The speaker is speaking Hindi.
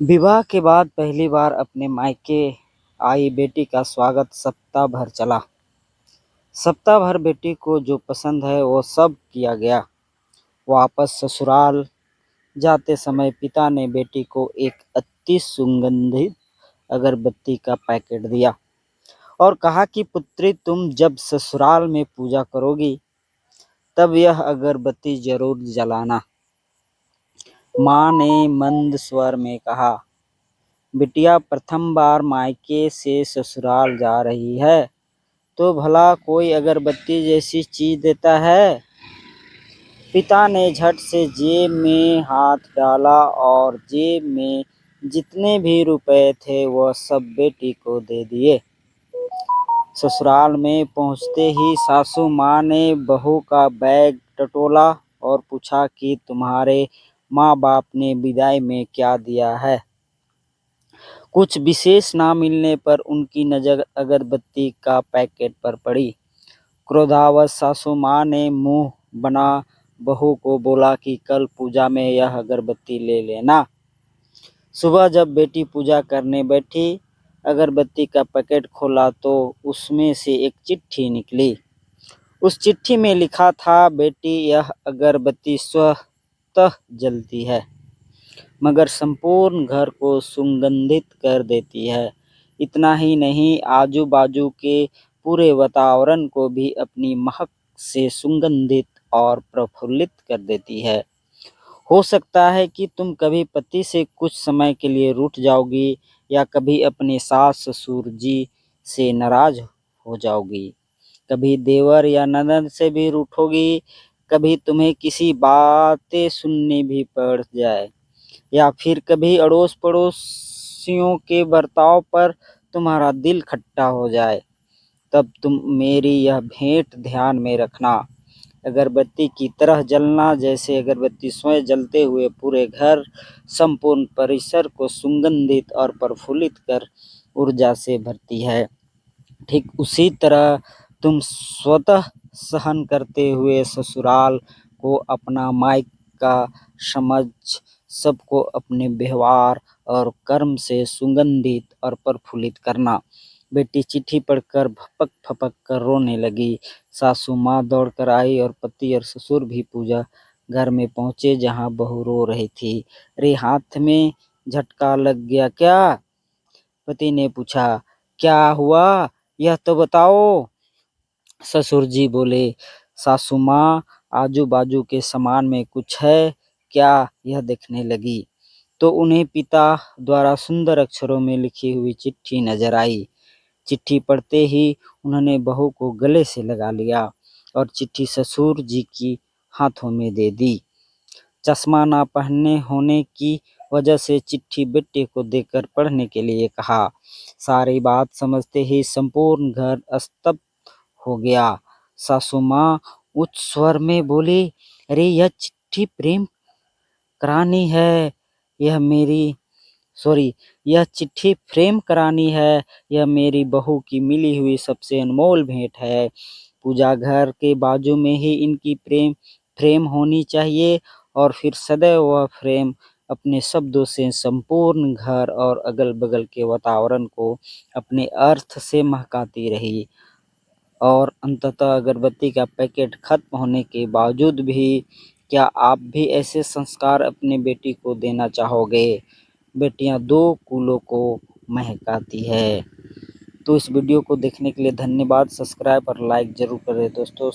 विवाह के बाद पहली बार अपने मायके आई बेटी का स्वागत सप्ताह भर चला। सप्ताह भर बेटी को जो पसंद है वो सब किया गया। वापस ससुराल जाते समय पिता ने बेटी को एक अति सुगंधित अगरबत्ती का पैकेट दिया और कहा कि पुत्री, तुम जब ससुराल में पूजा करोगी तब यह अगरबत्ती जरूर जलाना। माँ ने मंद स्वर में कहा, बिटिया प्रथम बार मायके से ससुराल जा रही है तो भला कोई अगरबत्ती जैसी चीज देता है। पिता ने झट से जेब में हाथ डाला और जेब में जितने भी रुपए थे वह सब बेटी को दे दिए। ससुराल में पहुंचते ही सासू माँ ने बहू का बैग टटोला और पूछा कि तुम्हारे माँ बाप ने विदाई में क्या दिया है। कुछ विशेष ना मिलने पर उनकी नजर अगरबत्ती का पैकेट पर पड़ी। क्रोधावश सासू माँ ने मुंह बना बहू को बोला कि कल पूजा में यह अगरबत्ती ले लेना। सुबह जब बेटी पूजा करने बैठी, अगरबत्ती का पैकेट खोला तो उसमें से एक चिट्ठी निकली। उस चिट्ठी में लिखा था, बेटी यह अगरबत्ती स्वतः जलती है मगर संपूर्ण घर को सुगंधित कर देती है। इतना ही नहीं, आजू बाजू के पूरे वातावरण को भी अपनी महक से सुगंधित और प्रफुल्लित कर देती है। हो सकता है कि तुम कभी पति से कुछ समय के लिए रूठ जाओगी या कभी अपने सास ससुर जी से नाराज हो जाओगी, कभी देवर या ननद से भी रूठोगी, कभी तुम्हें किसी बातें सुननी भी पड़ जाए या फिर कभी अड़ोस पड़ोसियों के बर्ताव पर तुम्हारा दिल खट्टा हो जाए। तब तुम मेरी यह भेंट ध्यान में रखना, अगरबत्ती की तरह जलना, जैसे अगरबत्ती स्वयं जलते हुए पूरे घर संपूर्ण परिसर को सुगंधित और प्रफुल्लित कर ऊर्जा से भरती है, ठीक उसी तरह तुम स्वतः सहन करते हुए ससुराल को अपना मायका समझ सबको अपने व्यवहार और कर्म से सुगंधित और प्रफुल्लित करना। बेटी चिट्ठी पढ़कर भपक फपक कर रोने लगी। सासू माँ दौड़कर आई और पति और ससुर भी पूजा घर में पहुंचे जहां बहू रो रही थी। अरे हाथ में झटका लग गया क्या? पति ने पूछा। क्या हुआ यह तो बताओ, ससुर जी बोले। सासू माँ आजू बाजू के सामान में कुछ है क्या यह देखने लगी तो उन्हें पिता द्वारा सुंदर अक्षरों में लिखी हुई चिट्ठी नजर आई। चिट्ठी पढ़ते ही उन्होंने बहू को गले से लगा लिया और चिट्ठी ससुर जी की हाथों में दे दी। चश्मा ना पहनने होने की वजह से चिट्ठी बेटे को देकर पढ़ने के लिए कहा। सारी बात समझते ही संपूर्ण घर स्तब्ध हो गया। सासू माँ उच्च स्वर में बोली, अरे यह चिट्ठी प्रेम करानी है, यह चिट्ठी फ्रेम करानी है। यह मेरी बहू की मिली हुई सबसे अनमोल भेंट है। पूजा घर के बाजू में ही इनकी फ्रेम होनी चाहिए और फिर सदैव वह फ्रेम अपने शब्दों से संपूर्ण घर और अगल बगल के वातावरण को अपने अर्थ से महकाती रही। और अंततः अगरबत्ती का पैकेट खत्म होने के बावजूद भी क्या आप भी ऐसे संस्कार अपने बेटी को देना चाहोगे? बेटियां दो कुलों को महकाती है। तो इस वीडियो को देखने के लिए धन्यवाद। सब्सक्राइब और लाइक जरूर करें दोस्तों।